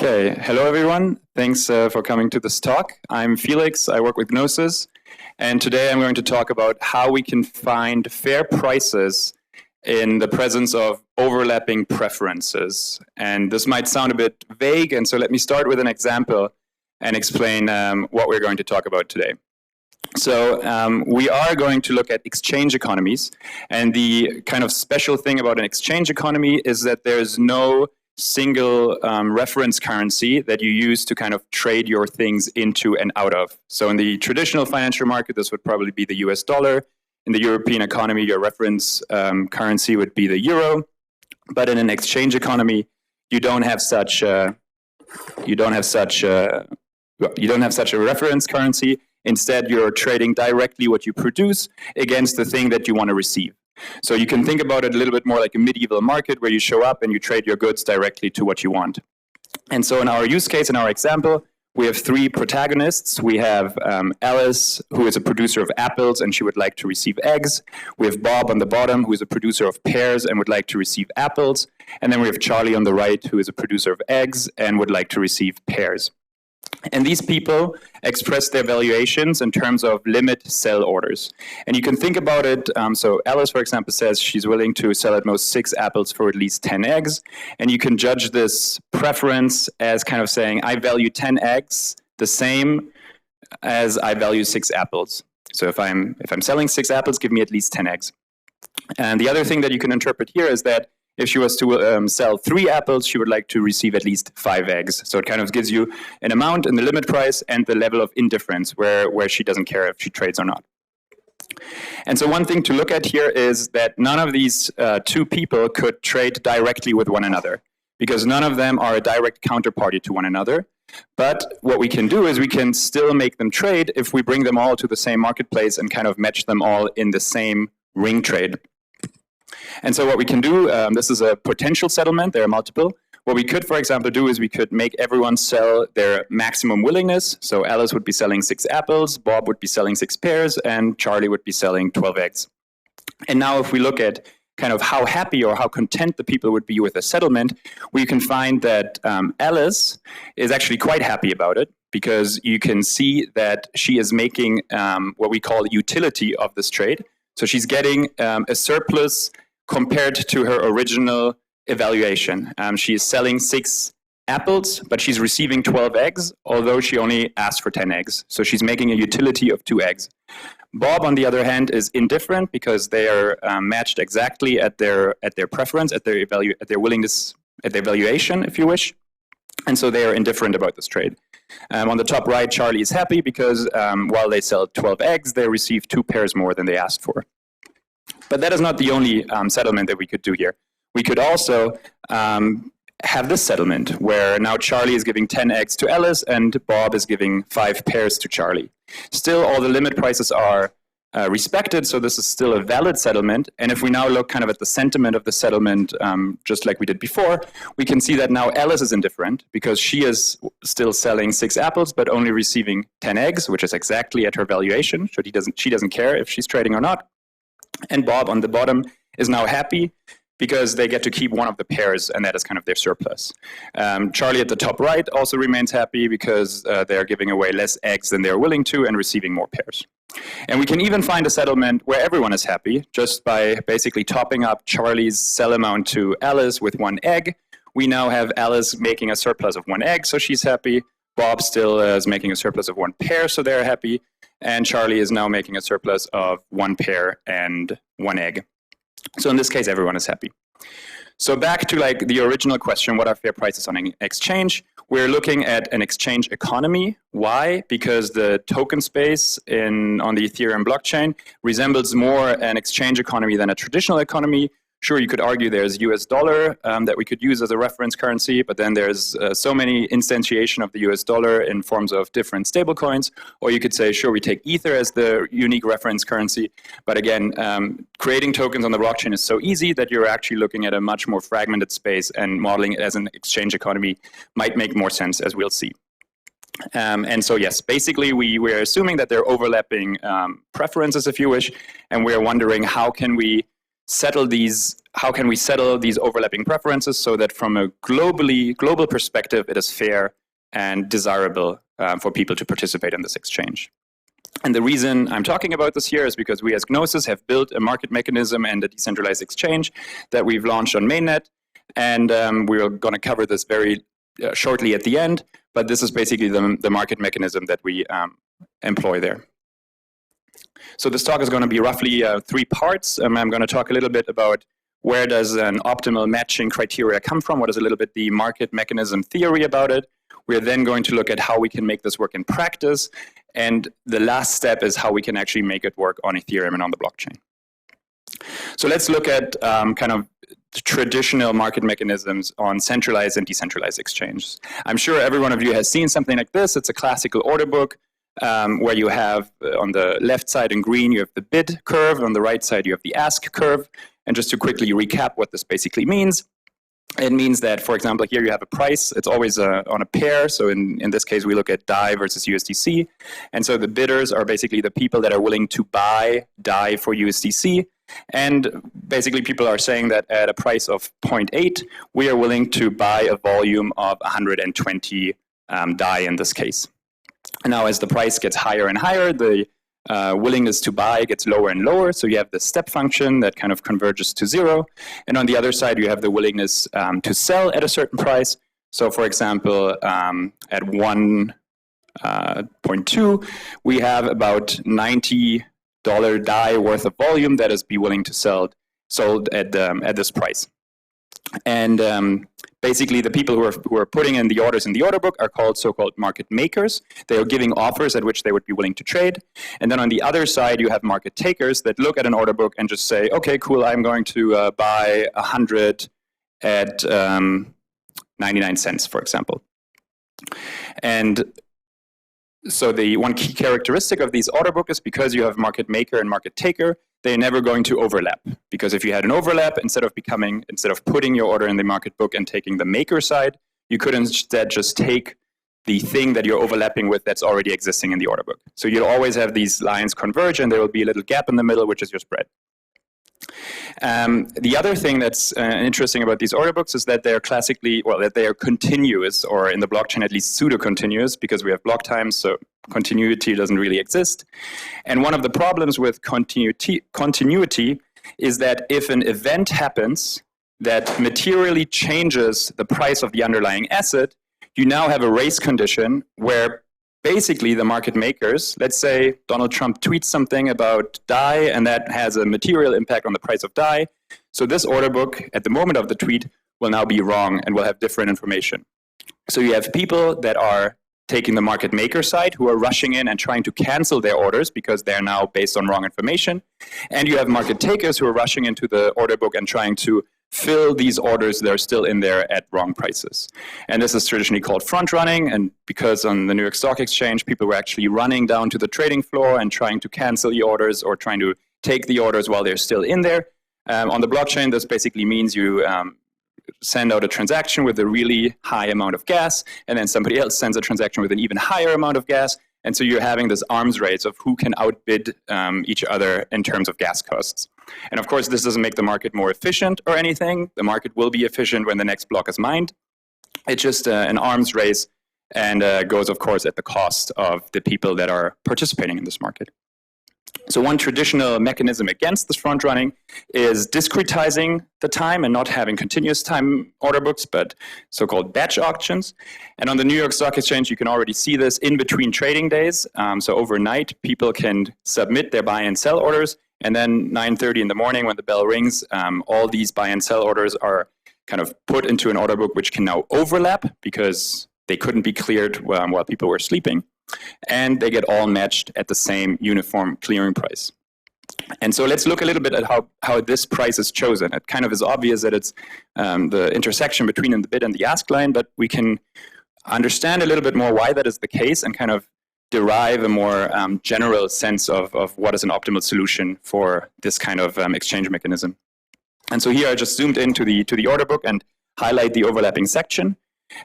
Okay, hello everyone. Thanks for coming to this talk. I'm Felix, I work with Gnosis, and today I'm going to talk about how we can find fair prices in the presence of overlapping preferences. And this might sound a bit vague, and so let me start with an example and explain what we're going to talk about today. So we are going to look at exchange economies, and the kind of special thing about an exchange economy is that there's no single reference currency that you use to kind of trade your things into and out of. So in the traditional financial market, this would probably be the US dollar. In the European economy, your reference currency would be the euro. But in an exchange economy, you don't have such a reference currency. Instead, you're trading directly what you produce against the thing that you want to receive. So you can think about it a little bit more like a medieval market where you show up and you trade your goods directly to what you want. And so in our use case, in our example, we have three protagonists. We have Alice, who is a producer of apples and she would like to receive eggs. We have Bob on the bottom, who is a producer of pears and would like to receive apples. And then we have Charlie on the right, who is a producer of eggs and would like to receive pears. And these people express their valuations in terms of limit sell orders. And you can think about it, so Alice, for example, says she's willing to sell at most 6 apples for at least 10 eggs. And you can judge this preference as kind of saying, I value 10 eggs the same as I value 6 apples. So if I'm selling 6 apples, give me at least 10 eggs. And the other thing that you can interpret here is that if she was to sell 3 apples, she would like to receive at least 5 eggs. So it kind of gives you an amount and the limit price and the level of indifference where she doesn't care if she trades or not. And so one thing to look at here is that none of these two people could trade directly with one another because none of them are a direct counterparty to one another. But what we can do is we can still make them trade if we bring them all to the same marketplace and kind of match them all in the same ring trade. And so what we can do, this is a potential settlement, there are multiple. What we could, for example, do is we could make everyone sell their maximum willingness. So Alice would be selling 6 apples, Bob would be selling 6 pears, and Charlie would be selling 12 eggs. And now if we look at kind of how happy or how content the people would be with a settlement, we can find that Alice is actually quite happy about it because you can see that she is making what we call utility of this trade. So she's getting a surplus compared to her original evaluation. She is selling 6 apples, but she's receiving 12 eggs, although she only asked for 10 eggs. So she's making a utility of 2 eggs. Bob, on the other hand, is indifferent because they are matched exactly at their preference, at their willingness, at their valuation, if you wish. And so they are indifferent about this trade. On the top right, Charlie is happy because while they sell 12 eggs, they receive 2 pears more than they asked for. But that is not the only settlement that we could do here. We could also have this settlement where now Charlie is giving 10 eggs to Alice and Bob is giving 5 pears to Charlie. Still, all the limit prices are respected, so this is still a valid settlement. And if we now look kind of at the sentiment of the settlement, just like we did before, we can see that now Alice is indifferent because she is still selling 6 apples, but only receiving 10 eggs, which is exactly at her valuation. So she doesn't care if she's trading or not. And Bob on the bottom is now happy because they get to keep one of the pears, and that is kind of their surplus. Charlie at the top right also remains happy because they're giving away less eggs than they're willing to and receiving more pears. And we can even find a settlement where everyone is happy just by basically topping up Charlie's sell amount to Alice with 1 egg. We now have Alice making a surplus of 1 egg, so she's happy. Bob still is making a surplus of 1 pear, so they're happy. And Charlie is now making a surplus of 1 pear and 1 egg. So in this case, everyone is happy. So back to like the original question, what are fair prices on an exchange? We're looking at an exchange economy. Why? Because the token space on the Ethereum blockchain resembles more an exchange economy than a traditional economy. Sure, you could argue there's US dollar that we could use as a reference currency, but then there's so many instantiation of the US dollar in forms of different stablecoins. Or you could say, sure, we take Ether as the unique reference currency. But again, creating tokens on the blockchain is so easy that you're actually looking at a much more fragmented space, and modeling it as an exchange economy might make more sense, as we'll see. And so, yes, basically we're assuming that there are overlapping preferences, if you wish, and we're wondering how can we settle these, how can we settle these overlapping preferences so that from a global perspective, it is fair and desirable for people to participate in this exchange. And the reason I'm talking about this here is because we as Gnosis have built a market mechanism and a decentralized exchange that we've launched on mainnet. And we're going to cover this very shortly at the end, but this is basically the market mechanism that we employ there. So this talk is going to be roughly 3 parts. I'm going to talk a little bit about where does an optimal matching criteria come from, what is a little bit the market mechanism theory about it. We're then going to look at how we can make this work in practice. And the last step is how we can actually make it work on Ethereum and on the blockchain. So let's look at kind of traditional market mechanisms on centralized and decentralized exchanges. I'm sure every one of you has seen something like this. It's a classical order book where you have on the left side in green, you have the bid curve. On the right side, you have the ask curve. And just to quickly recap what this basically means, it means that, for example, here you have a price. It's always on a pair. So in this case, we look at DAI versus USDC. And so the bidders are basically the people that are willing to buy DAI for USDC. And basically, people are saying that at a price of 0.8, we are willing to buy a volume of 120 DAI in this case. And now, as the price gets higher and higher, the willingness to buy gets lower and lower. So you have the step function that kind of converges to 0. And on the other side, you have the willingness to sell at a certain price. So for example, at 1.2, we have about $90 DAI worth of volume that is be willing to sold at this price. And basically, the people who are putting in the orders in the order book are called so-called market makers. They are giving offers at which they would be willing to trade. And then on the other side, you have market takers that look at an order book and just say, okay, cool, I'm going to buy 100 at 99 cents, for example. And so the one key characteristic of these order book is because you have market maker and market taker, they're never going to overlap. Because if you had an overlap, instead of putting your order in the market book and taking the maker side, you could instead just take the thing that you're overlapping with that's already existing in the order book. So you'll always have these lines converge, and there will be a little gap in the middle, which is your spread. The other thing that's interesting about these order books is that they're that they are continuous, or in the blockchain at least pseudo-continuous, because we have block times, so continuity doesn't really exist. And one of the problems with continuity is that if an event happens that materially changes the price of the underlying asset, you now have a race condition where basically the market makers, let's say Donald Trump tweets something about DAI and that has a material impact on the price of DAI. So this order book at the moment of the tweet will now be wrong and will have different information. So you have people that are taking the market maker side who are rushing in and trying to cancel their orders because they're now based on wrong information. And you have market takers who are rushing into the order book and trying to fill these orders that are still in there at wrong prices. And this is traditionally called front running. And because on the New York Stock Exchange, people were actually running down to the trading floor and trying to cancel the orders or trying to take the orders while they're still in there. On the blockchain, this basically means you send out a transaction with a really high amount of gas, and then somebody else sends a transaction with an even higher amount of gas. And so you're having this arms race of who can outbid each other in terms of gas costs. And of course, this doesn't make the market more efficient or anything. The market will be efficient when the next block is mined. It's just an arms race, and goes, of course, at the cost of the people that are participating in this market. So one traditional mechanism against this front running is discretizing the time and not having continuous time order books, but so-called batch auctions. And on the New York Stock Exchange, you can already see this in between trading days. So overnight, people can submit their buy and sell orders. And then 9:30 in the morning when the bell rings, all these buy and sell orders are kind of put into an order book, which can now overlap because they couldn't be cleared while people were sleeping. And they get all matched at the same uniform clearing price. And so let's look a little bit at how this price is chosen. It kind of is obvious that it's the intersection between the bid and the ask line, but we can understand a little bit more why that is the case and kind of derive a more general sense of what is an optimal solution for this kind of exchange mechanism. And so here I just zoomed into the order book and highlight the overlapping section.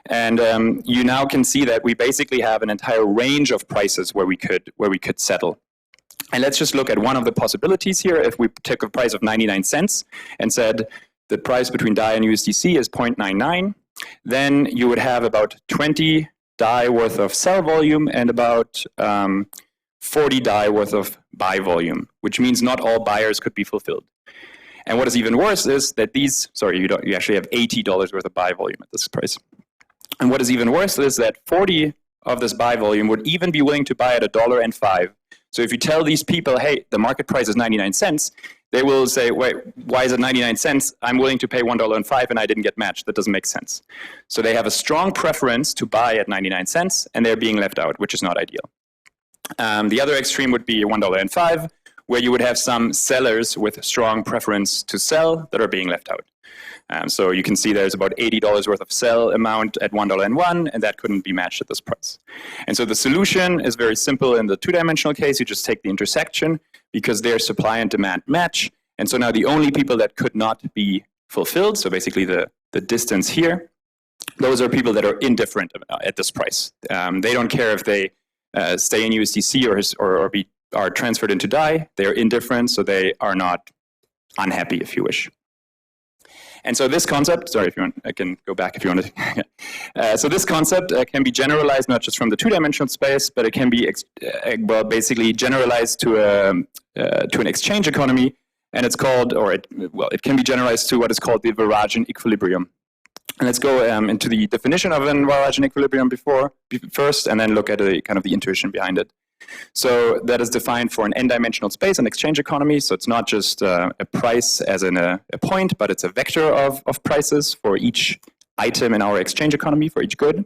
And you now can see that we basically have an entire range of prices where we could settle. And let's just look at one of the possibilities here. If we take a price of 99 cents and said the price between DAI and USDC is 0.99, then you would have about 20 DAI worth of sell volume and about 40 DAI worth of buy volume, which means not all buyers could be fulfilled. And what is even worse is that these, sorry, you actually have $80 worth of buy volume at this price. And what is even worse is that 40 of this buy volume would even be willing to buy at $1.05. So if you tell these people, hey, the market price is 99 cents, they will say, wait, why is it 99 cents? I'm willing to pay $1.05 and I didn't get matched. That doesn't make sense. So they have a strong preference to buy at 99 cents and they're being left out, which is not ideal. The other extreme would be $1.05, where you would have some sellers with strong preference to sell that are being left out. So you can see there's about $80 worth of sell amount at $1.01, and that couldn't be matched at this price. And so the solution is very simple in the two-dimensional case. You just take the intersection because their supply and demand match. And so now the only people that could not be fulfilled, so basically the distance here, those are people that are indifferent at this price. They don't care if they stay in USDC or are transferred into DAI. They're indifferent, so they are not unhappy, if you wish. And so this concept, sorry, if you want, I can go back if you want to. So this concept can be generalized not just from the two-dimensional space, but it can be well, basically generalized to an exchange economy, and it's called, it can be generalized to what is called the Varajan equilibrium. And let's go into the definition of an Varajan equilibrium first, and then look at kind of the intuition behind it. So that is defined for an n-dimensional space, an exchange economy. So it's not just a price as in a point, but it's a vector of prices for each item in our exchange economy, for each good,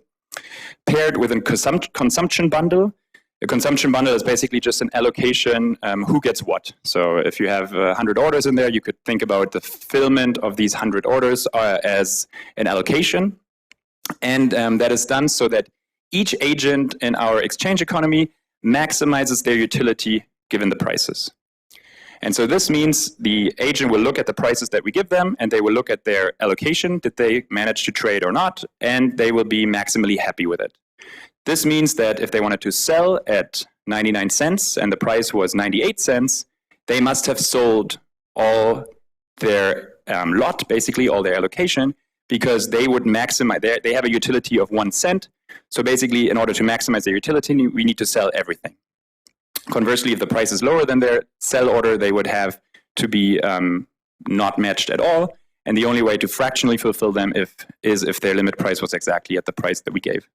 paired with a consumption bundle. A consumption bundle is basically just an allocation, who gets what. So if you have 100 orders in there, you could think about the fulfillment of these 100 orders as an allocation. And that is done so that each agent in our exchange economy maximizes their utility given the prices. And so this means the agent will look at the prices that we give them, and they will look at their allocation, did they manage to trade or not, and they will be maximally happy with it. This means that if they wanted to sell at 99 cents and the price was 98 cents, they must have sold all their lot, basically all their allocation, because they would maximize, they have a utility of 1 cent. So basically, in order to maximize their utility, we need to sell everything. Conversely, if the price is lower than their sell order, they would have to be not matched at all. And the only way to fractionally fulfill them is if their limit price was exactly at the price that we gave.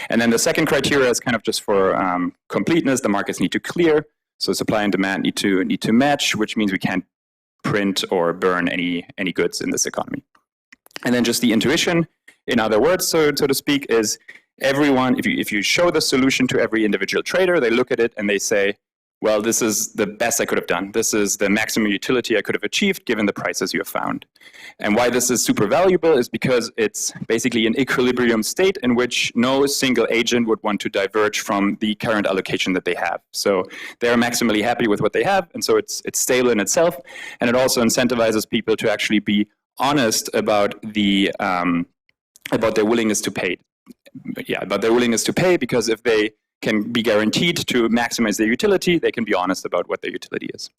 And then the second criteria is kind of just for completeness. The markets need to clear. So supply and demand need to match, which means we can't print or burn any goods in this economy. And then just the intuition, in other words, so to speak, is everyone, if you show the solution to every individual trader, they look at it and they say, well, this is the best I could have done. This is the maximum utility I could have achieved given the prices you have found. And why this is super valuable is because it's basically an equilibrium state in which no single agent would want to diverge from the current allocation that they have. So they're maximally happy with what they have, and so it's stable in itself, and it also incentivizes people to actually be honest about their willingness to pay. Yeah, about their willingness to pay, because if they can be guaranteed to maximize their utility, they can be honest about what their utility is.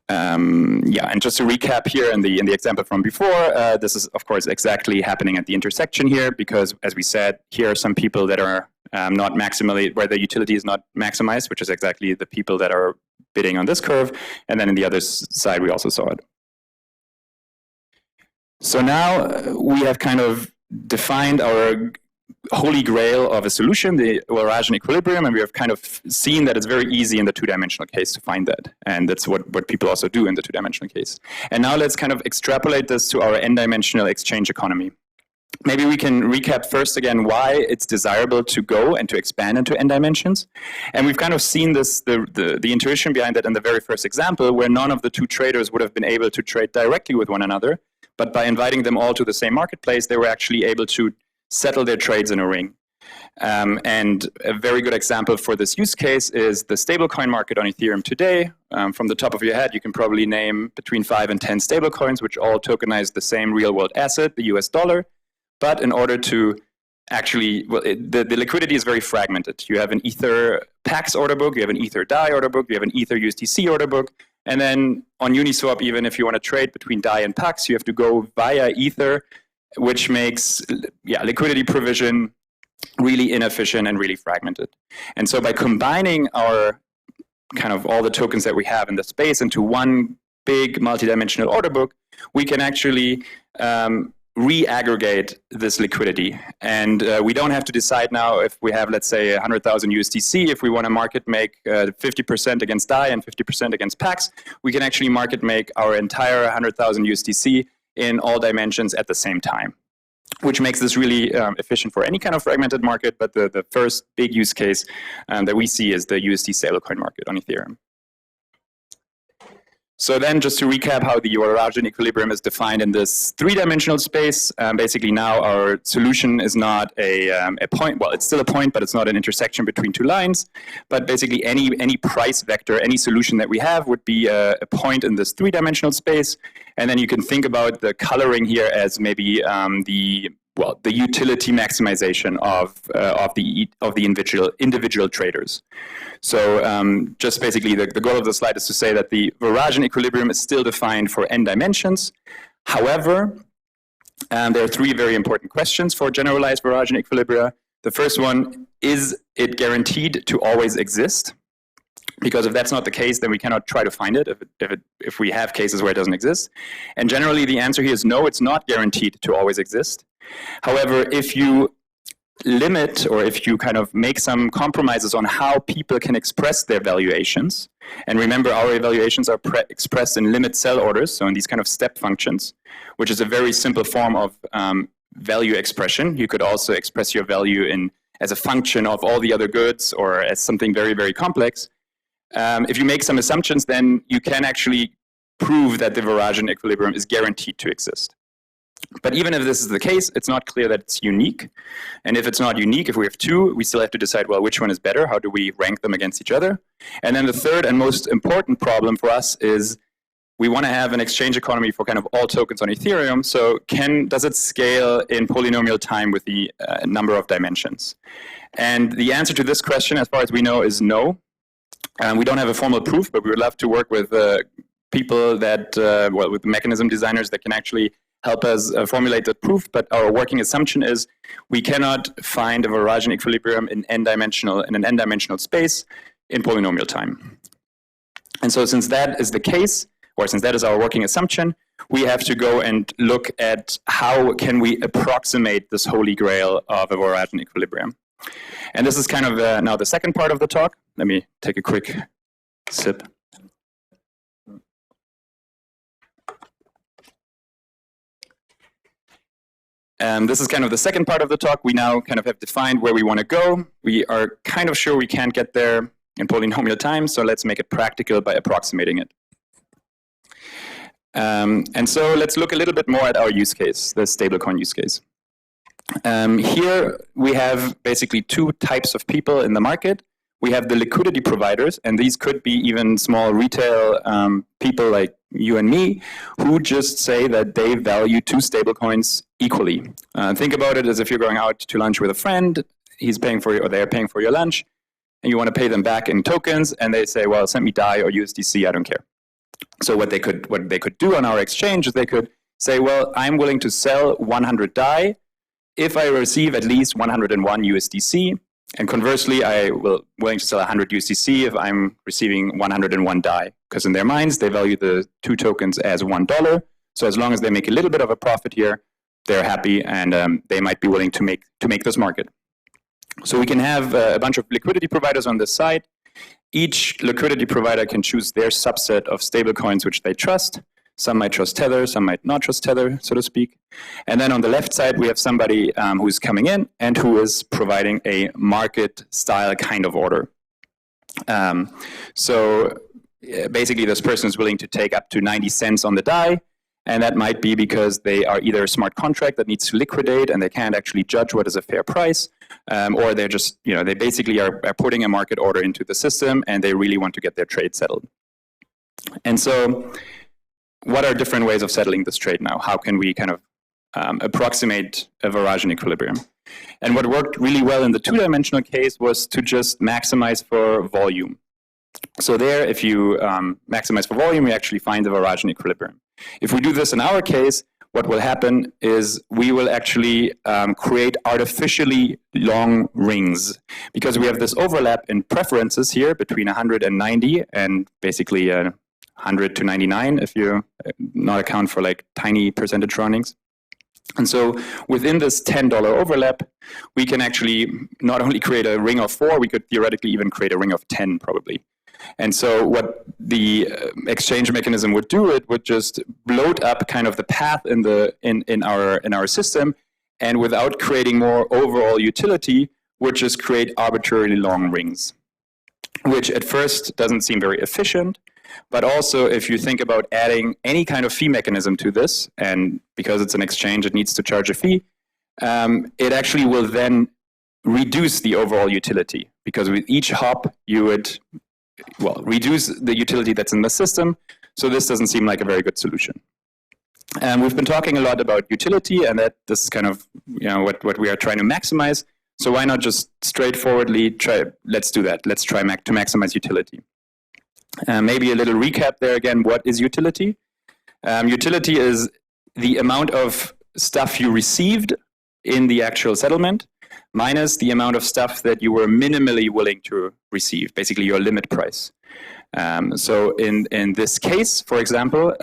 Yeah, and just to recap here in the example from before, this is of course exactly happening at the intersection here, because as we said, here are some people that are not maximally, where the utility is not maximized, which is exactly the people that are bidding on this curve, and then on the other side we also saw it. So now we have kind of defined our holy grail of a solution, the Varajan equilibrium, and we have kind of seen that it's very easy in the two-dimensional case to find that. And that's what people also do in the two-dimensional case. And now let's kind of extrapolate this to our n-dimensional exchange economy. Maybe we can recap first again why it's desirable to go and to expand into n dimensions. And we've kind of seen this, the intuition behind that in the very first example, where none of the two traders would have been able to trade directly with one another. But by inviting them all to the same marketplace, they were actually able to settle their trades in a ring. And a very good example for this use case is the stablecoin market on Ethereum today. From the top of your head, you can probably name between 5 and 10 stablecoins, which all tokenize the same real-world asset, the US dollar. But in order to actually, well, the liquidity is very fragmented. You have an Ether Pax order book, you have an Ether DAI order book, you have an Ether USDC order book, and then on Uniswap, even if you want to trade between DAI and Pax, you have to go via Ether, which makes liquidity provision really inefficient and really fragmented. And so by combining our kind of all the tokens that we have in the space into one big multi-dimensional order book, we can actually re-aggregate this liquidity. And we don't have to decide now if we have, let's say, 100,000 USDC, if we want to market make 50% against DAI and 50% against Pax, we can actually market make our entire 100,000 USDC in all dimensions at the same time, which makes this really efficient for any kind of fragmented market. But the first big use case that we see is the USD stablecoin market on Ethereum. So then just to recap how the Eurasian equilibrium is defined in this three-dimensional space, basically now our solution is not a point, well, it's still a point, but it's not an intersection between two lines. But basically any price vector, any solution that we have would be a point in this three-dimensional space. And then you can think about the coloring here as maybe the utility maximization of the individual traders. So just basically the goal of the slide is to say that the Eurasian equilibrium is still defined for n dimensions. However, there are three very important questions for generalized Eurasian equilibria. The first one, is it guaranteed to always exist? Because if that's not the case, then we cannot try to find it if we have cases where it doesn't exist. And generally the answer here is no, it's not guaranteed to always exist. However, if you limit or if you kind of make some compromises on how people can express their valuations, and remember our evaluations are expressed in limit sell orders, so in these kind of step functions, which is a very simple form of value expression. You could also express your value as a function of all the other goods or as something very, very complex. If you make some assumptions, then you can actually prove that the Eurasian equilibrium is guaranteed to exist. But even if this is the case, it's not clear that it's unique. And if it's not unique, if we have two, we still have to decide, well, which one is better? How do we rank them against each other? And then the third and most important problem for us is we want to have an exchange economy for kind of all tokens on Ethereum. So does it scale in polynomial time with the number of dimensions? And the answer to this question, as far as we know, is no. We don't have a formal proof, but we would love to work with people that, with mechanism designers that can actually help us formulate that proof. But our working assumption is we cannot find a Eurasian equilibrium in an n-dimensional space in polynomial time. And so since that is the case, or since that is our working assumption, we have to go and look at how can we approximate this holy grail of a Eurasian equilibrium. And this is kind of now the second part of the talk. Let me take a quick sip. This is kind of the second part of the talk. We now kind of have defined where we want to go. We are kind of sure we can't get there in polynomial time, so let's make it practical by approximating it. And so let's look a little bit more at our use case, the stablecoin use case. Here we have basically two types of people in the market. We have the liquidity providers, and these could be even small retail people like you and me, who just say that they value two stablecoins equally. Think about it as if you're going out to lunch with a friend, he's paying for you, or they're paying for your lunch, and you want to pay them back in tokens, and they say, well, send me DAI or USDC, I don't care. So what they could do on our exchange is they could say, well, I'm willing to sell 100 DAI if I receive at least 101 USDC. And conversely, I will willing to sell 100 USDC if I'm receiving 101 DAI, because in their minds, they value the two tokens as $1. So as long as they make a little bit of a profit here, they're happy, and they might be willing to make this market. So we can have a bunch of liquidity providers on this side. Each liquidity provider can choose their subset of stablecoins which they trust. Some might trust Tether, some might not trust Tether, so to speak. And then on the left side, we have somebody who's coming in and who is providing a market-style kind of order. So basically, this person is willing to take up to 90 cents on the DAI, and that might be because they are either a smart contract that needs to liquidate and they can't actually judge what is a fair price, or they're just, they basically are putting a market order into the system and they really want to get their trade settled. And so what are different ways of settling this trade now? How can we kind of approximate a Eurasian equilibrium? And what worked really well in the two-dimensional case was to just maximize for volume. So there, if you maximize for volume, you actually find the Varadin equilibrium. If we do this in our case, what will happen is we will actually create artificially long rings, because we have this overlap in preferences here between 100 and 90, and basically 100 to 99 if you not account for like tiny percentage roundings. And so within this $10 overlap, we can actually not only create a ring of 4, we could theoretically even create a ring of 10 probably. And so what the exchange mechanism would do, it would just bloat up kind of the path in our system, and without creating more overall utility, would just create arbitrarily long rings, which at first doesn't seem very efficient. But also, if you think about adding any kind of fee mechanism to this, and because it's an exchange, it needs to charge a fee, it actually will then reduce the overall utility, because with each hop, you would reduce the utility that's in the system. So this doesn't seem like a very good solution. And we've been talking a lot about utility, and that this is kind of what we are trying to maximize. So why not just straightforwardly let's do that. Let's try to maximize utility. Maybe a little recap there again. What is utility? Utility is the amount of stuff you received in the actual settlement minus the amount of stuff that you were minimally willing to receive, basically your limit price. So in this case, for example,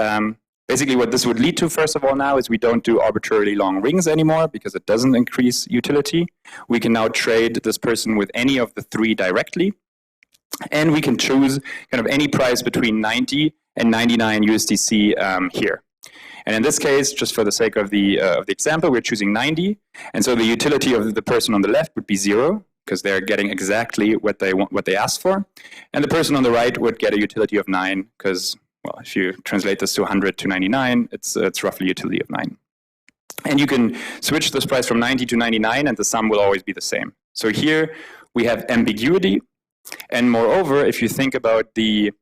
basically what this would lead to, first of all, now is we don't do arbitrarily long rings anymore because it doesn't increase utility. We can now trade this person with any of the 3 directly. And we can choose kind of any price between 90 and 99 USDC here. And in this case, just for the sake of the example, we're choosing 90. And so the utility of the person on the left would be 0, because they're getting exactly what they asked for. And the person on the right would get a utility of 9, because, well, if you translate this to 100 to 99, it's roughly utility of 9. And you can switch this price from 90 to 99, and the sum will always be the same. So here we have ambiguity. And moreover, if you think about the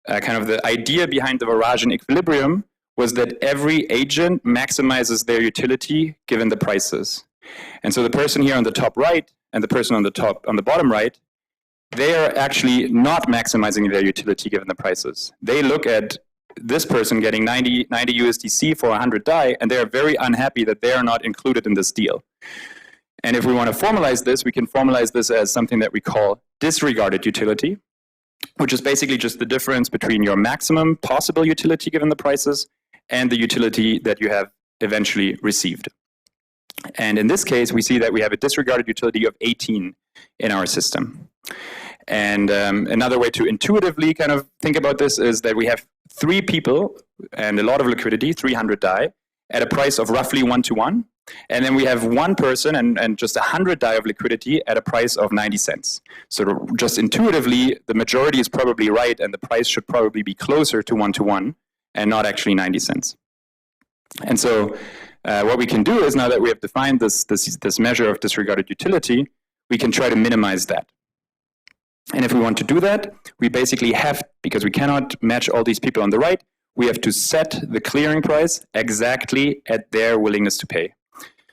kind of the idea behind the Varadin equilibrium, was that every agent maximizes their utility given the prices. And so the person here on the top right and the person on the bottom right, they are actually not maximizing their utility given the prices. They look at this person getting 90 USDC for 100 DAI, and they are very unhappy that they are not included in this deal. And if we want to formalize this, we can formalize this as something that we call disregarded utility, which is basically just the difference between your maximum possible utility given the prices and the utility that you have eventually received. And in this case, we see that we have a disregarded utility of 18 in our system. And another way to intuitively kind of think about this is that we have 3 people and a lot of liquidity, 300 DAI, at a price of roughly 1-to-1. And then we have 1 person and just 100 DAI of liquidity at a price of 90 cents. So just intuitively, the majority is probably right, and the price should probably be closer to 1-to-1 and not actually 90 cents. And so what we can do is, now that we have defined this measure of disregarded utility, we can try to minimize that. And if we want to do that, we basically have, because we cannot match all these people on the right, we have to set the clearing price exactly at their willingness to pay.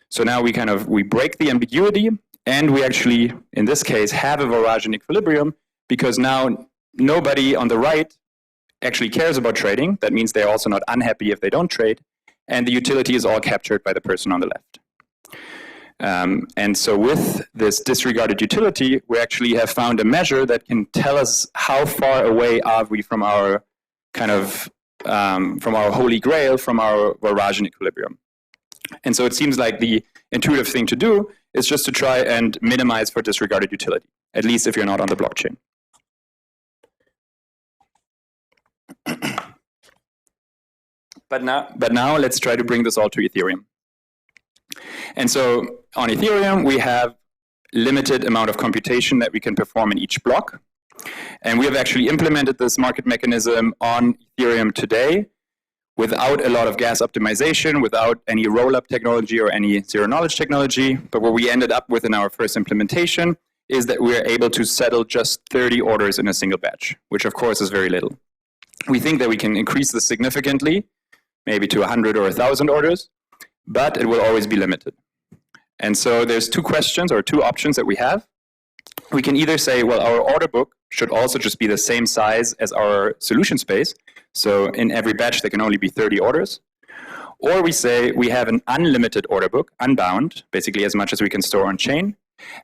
So now we break the ambiguity, and we actually, in this case, have a Varadin equilibrium, because now nobody on the right actually cares about trading. That means they're also not unhappy if they don't trade, and the utility is all captured by the person on the left. And so with this disregarded utility, we actually have found a measure that can tell us how far away are we from our kind of from our holy grail, from our Varadin equilibrium. And so it seems like the intuitive thing to do is just to try and minimize for disregarded utility, at least if you're not on the blockchain. But now let's try to bring this all to Ethereum. And so on Ethereum, we have limited amount of computation that we can perform in each block. And we have actually implemented this market mechanism on Ethereum today without a lot of gas optimization, without any roll-up technology or any zero-knowledge technology. But what we ended up with in our first implementation is that we are able to settle just 30 orders in a single batch, which of course is very little. We think that we can increase this significantly, maybe to 100 or 1,000 orders, but it will always be limited. And so there's two questions or two options that we have. We can either say, well, our order book should also just be the same size as our solution space. So in every batch, there can only be 30 orders. Or we say we have an unlimited order book, unbound, basically as much as we can store on chain.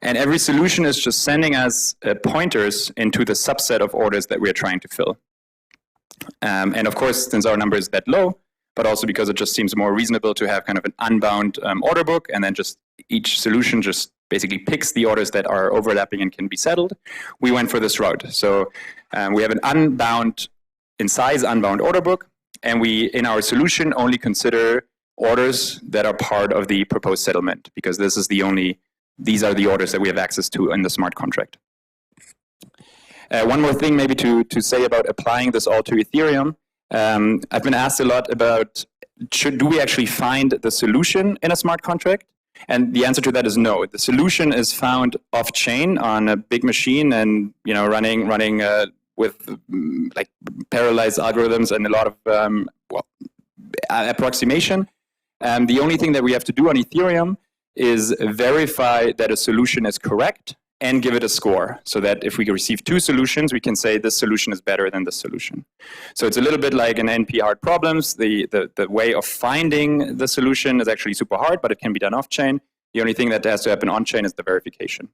And every solution is just sending us pointers into the subset of orders that we are trying to fill. And of course, since our number is that low, but also because it just seems more reasonable to have kind of an unbound order book, and then just each solution just basically picks the orders that are overlapping and can be settled, we went for this route. So we have an unbound, in size unbound order book, and we, in our solution, only consider orders that are part of the proposed settlement, because this is these are the orders that we have access to in the smart contract. One more thing maybe to say about applying this all to Ethereum. I've been asked a lot about, do we actually find the solution in a smart contract? And the answer to that is no. The solution is found off-chain on a big machine and running with like parallelized algorithms and a lot of approximation. The only thing that we have to do on Ethereum is verify that a solution is correct and give it a score, so that if we receive two solutions, we can say this solution is better than this solution. So it's a little bit like in NP hard problems. The way of finding the solution is actually super hard, but it can be done off-chain. The only thing that has to happen on-chain is the verification.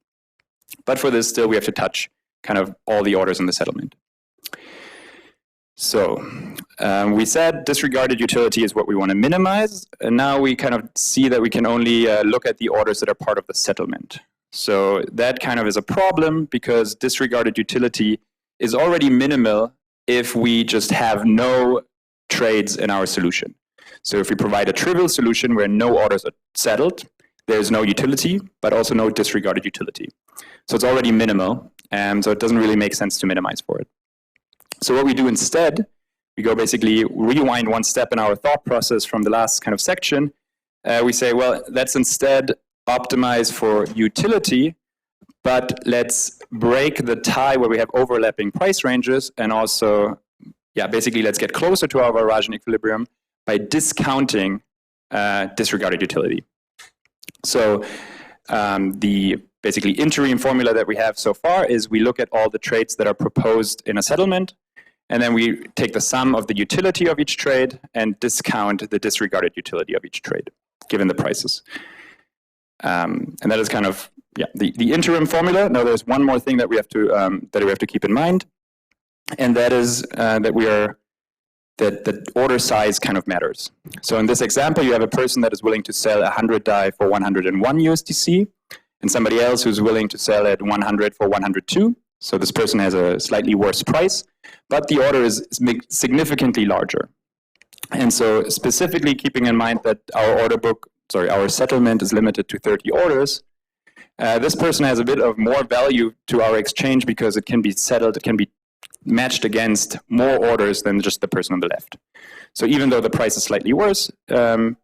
But for this, still, we have to touch kind of all the orders in the settlement. So we said disregarded utility is what we want to minimize. And now we kind of see that we can only look at the orders that are part of the settlement. So that kind of is a problem, because disregarded utility is already minimal if we just have no trades in our solution. So if we provide a trivial solution where no orders are settled, there's no utility, but also no disregarded utility. So it's already minimal, and so it doesn't really make sense to minimize for it. So what we do instead, we go basically rewind one step in our thought process from the last kind of section. We say, well, let's instead optimize for utility, but let's break the tie where we have overlapping price ranges, and also, basically let's get closer to our Varossian equilibrium by discounting disregarded utility. So the basically interim formula that we have so far is we look at all the trades that are proposed in a settlement, and then we take the sum of the utility of each trade and discount the disregarded utility of each trade, given the prices. And that is kind of the interim formula. Now there's one more thing that we have to keep in mind, and that is that order size kind of matters. So in this example, you have a person that is willing to sell 100 DAI for 101 USDC, and somebody else who's willing to sell at 100 for 102. So this person has a slightly worse price, but the order is significantly larger. And so specifically keeping in mind that our settlement is limited to 30 orders, this person has a bit of more value to our exchange because it can be settled, it can be matched against more orders than just the person on the left. So even though the price is slightly worse,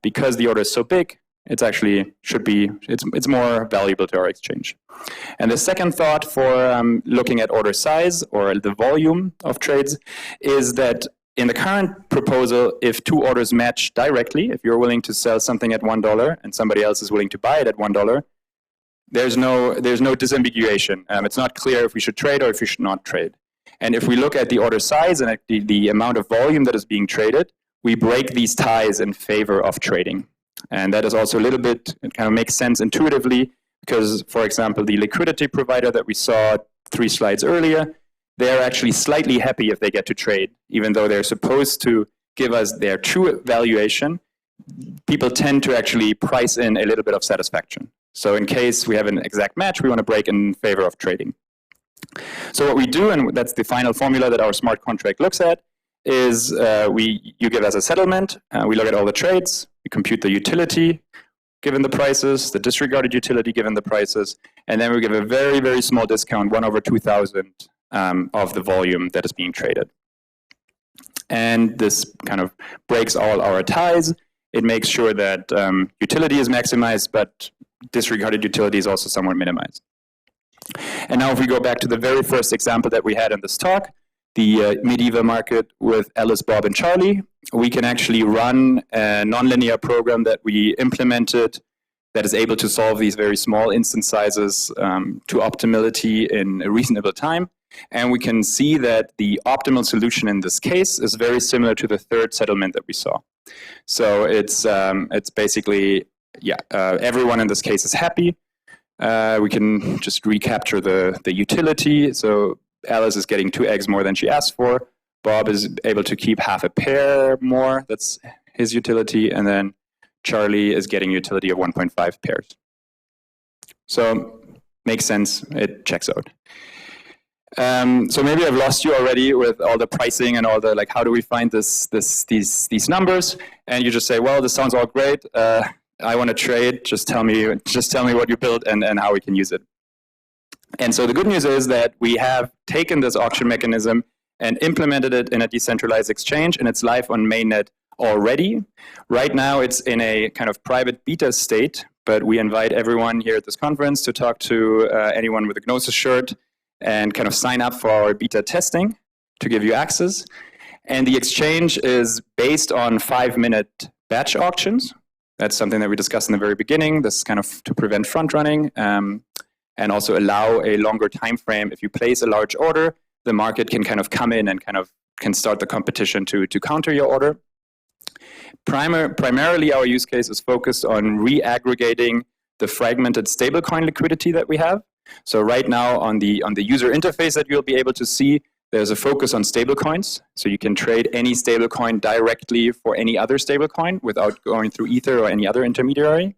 because the order is so big, it's actually it's more valuable to our exchange. And the second thought for looking at order size or the volume of trades is that in the current proposal, if two orders match directly, if you're willing to sell something at $1 and somebody else is willing to buy it at $1, there's no disambiguation. It's not clear if we should trade or if we should not trade. And if we look at the order size and at the amount of volume that is being traded, we break these ties in favor of trading. And that is also a little bit, it kind of makes sense intuitively, because, for example, the liquidity provider that we saw 3 slides earlier, they're actually slightly happy if they get to trade, even though they're supposed to give us their true valuation. People tend to actually price in a little bit of satisfaction. So in case we have an exact match, we want to break in favor of trading. So what we do, and that's the final formula that our smart contract looks at, is you give us a settlement, we look at all the trades, we compute the utility given the prices, the disregarded utility given the prices, and then we give a very, very small discount, 1/2000 of the volume that is being traded. And this kind of breaks all our ties. It makes sure that utility is maximized, but disregarded utility is also somewhat minimized. And now if we go back to the very first example that we had in this talk, the medieval market with Alice, Bob, and Charlie, we can actually run a nonlinear program that we implemented that is able to solve these very small instance sizes to optimality in a reasonable time. And we can see that the optimal solution in this case is very similar to the third settlement that we saw. So it's basically, yeah, everyone in this case is happy. We can just recapture the utility. So Alice is getting 2 eggs more than she asked for. Bob is able to keep half a pair more. That's his utility. And then Charlie is getting utility of 1.5 pairs. So makes sense. It checks out. So maybe I've lost you already with all the pricing and all the, like, how do we find these numbers? And you just say, well, this sounds all great. I want to trade. Just tell me what you built and how we can use it. And so the good news is that we have taken this auction mechanism and implemented it in a decentralized exchange, and it's live on mainnet already. Right now, it's in a kind of private beta state, but we invite everyone here at this conference to talk to anyone with a Gnosis shirt and kind of sign up for our beta testing to give you access. And the exchange is based on 5-minute batch auctions. That's something that we discussed in the very beginning. This is kind of to prevent front running and also allow a longer time frame. If you place a large order, the market can kind of come in and can start the competition to counter your order. Primarily, our use case is focused on re-aggregating the fragmented stablecoin liquidity that we have. So right now on the user interface that you'll be able to see, there's a focus on stablecoins. So you can trade any stablecoin directly for any other stablecoin without going through Ether or any other intermediary.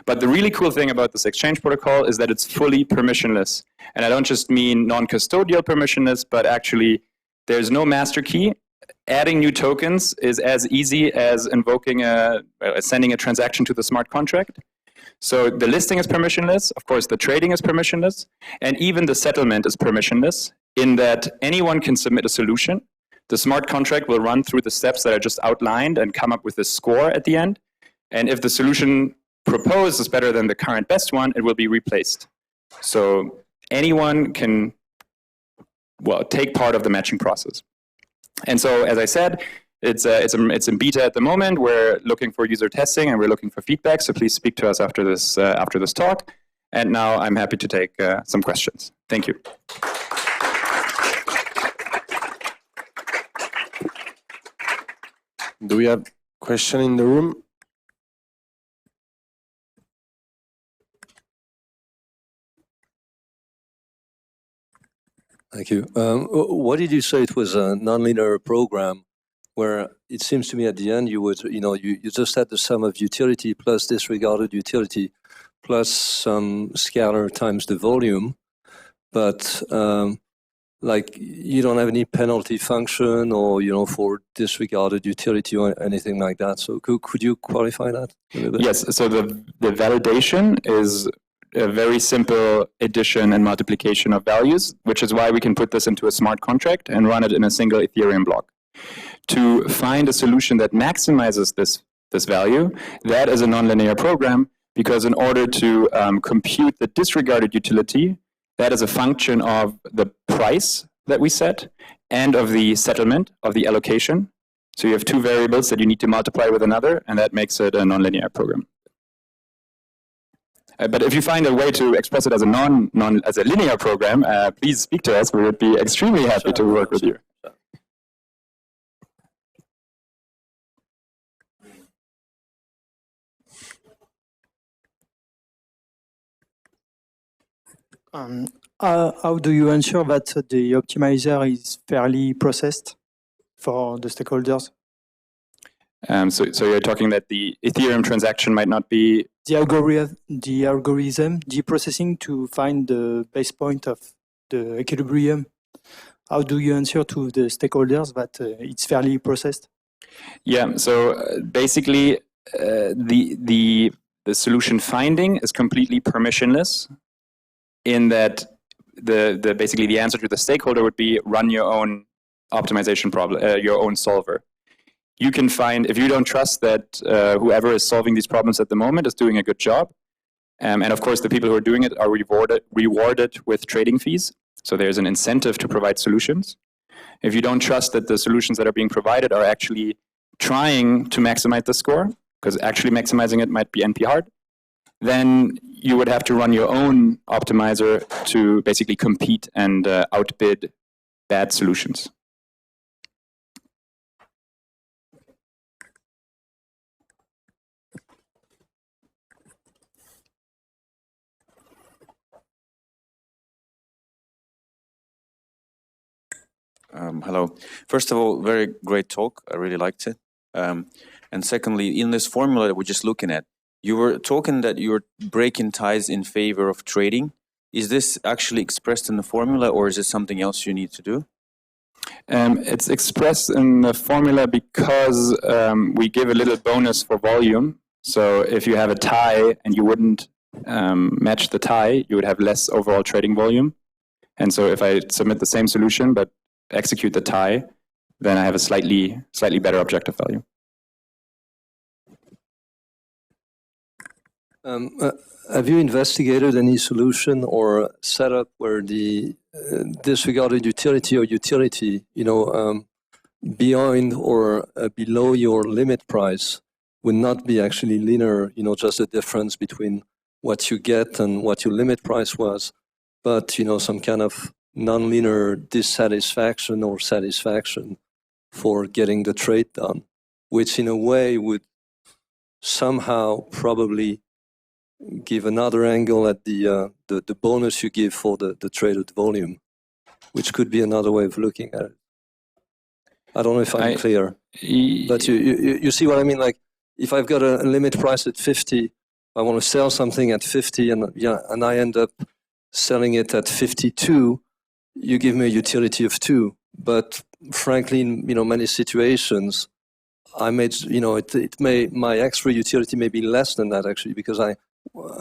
But the really cool thing about this exchange protocol is that it's fully permissionless. And I don't just mean non-custodial permissionless, but actually there's no master key. Adding new tokens is as easy as invoking sending a transaction to the smart contract. So the listing is permissionless, of course the trading is permissionless, and even the settlement is permissionless in that anyone can submit a solution. The smart contract will run through the steps that I just outlined and come up with a score at the end. And if the solution proposed is better than the current best one, it will be replaced. So anyone can, well, take part of the matching process. And so, as I said, it's in beta at the moment. We're looking for user testing and we're looking for feedback. So please speak to us after this talk. And now I'm happy to take some questions. Thank you. Do we have a question in the room? Thank you. What did you say it was a nonlinear program where it seems to me at the end you would, you just had the sum of utility plus disregarded utility plus some scalar times the volume, but like you don't have any penalty function or, for disregarded utility or anything like that. So could you qualify that a little bit? Yes, so the validation is a very simple addition and multiplication of values, which is why we can put this into a smart contract and run it in a single Ethereum block. To find a solution that maximizes this value, that is a nonlinear program, because in order to compute the disregarded utility, that is a function of the price that we set and of the settlement of the allocation. So you have two variables that you need to multiply with another, and that makes it a nonlinear program. But if you find a way to express it as a as a linear program, please speak to us. We would be extremely happy to work with you. How do you ensure that the optimizer is fairly processed for the stakeholders? So you're talking that the Ethereum transaction might not be... The algorithm, deprocessing to find the base point of the equilibrium. How do you ensure to the stakeholders that it's fairly processed? Yeah, so basically the solution finding is completely permissionless in that basically the answer to the stakeholder would be run your own optimization problem, your own solver. You can find, if you don't trust that whoever is solving these problems at the moment is doing a good job, and of course the people who are doing it are rewarded with trading fees, so there's an incentive to provide solutions. If you don't trust that the solutions that are being provided are actually trying to maximize the score, because actually maximizing it might be NP hard, then you would have to run your own optimizer to basically compete and outbid bad solutions. Hello. First of all, very great talk. I really liked it. And secondly, in this formula that we're just looking at, you were talking that you're breaking ties in favor of trading. Is this actually expressed in the formula, or is it something else you need to do? It's expressed in the formula because we give a little bonus for volume. So if you have a tie and you wouldn't match the tie, you would have less overall trading volume. And so if I submit the same solution but execute the tie, then I have a slightly better objective value. Have you investigated any solution or setup where the disregarded utility or utility, behind or below your limit price would not be actually linear, just the difference between what you get and what your limit price was, but, some kind of non-linear dissatisfaction or satisfaction for getting the trade done, which in a way would somehow probably give another angle at the bonus you give for the traded volume, which could be another way of looking at it. I don't know if I'm clear, but you see what I mean? Like, if I've got a limit price at 50, I want to sell something at 50, and I end up selling it at 52. You give me a utility of 2, but frankly, in many situations, I made my extra utility may be less than that actually, because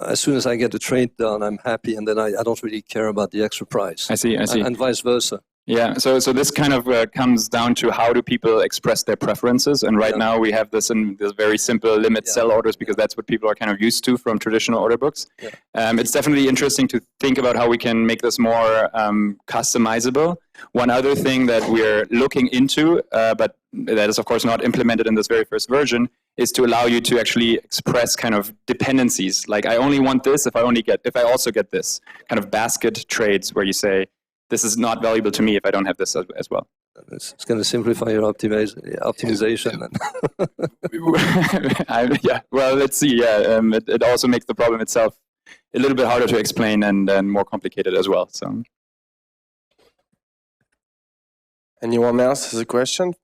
as soon as I get the trade done, I'm happy, and then I don't really care about the extra price. I see. And vice versa. Yeah, so this kind of comes down to how do people express their preferences, and right now we have this in this very simple limit sell orders because that's what people are kind of used to from traditional order books. Yeah. It's definitely interesting to think about how we can make this more customizable. One other thing that we're looking into, but that is of course not implemented in this very first version, is to allow you to actually express kind of dependencies. Like, I only want this if I also get this, kind of basket trades where you say, this is not valuable to me if I don't have this as well. It's going to simplify your optimization. Yeah, well, let's see. Yeah, it also makes the problem itself a little bit harder to explain and more complicated as well. So, Anyone else has a question?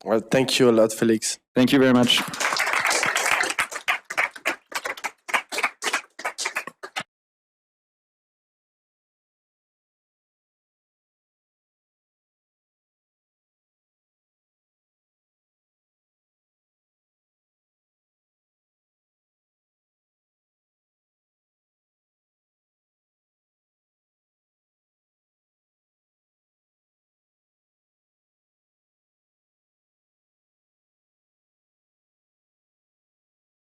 Well, thank you a lot, Felix. thank you very much.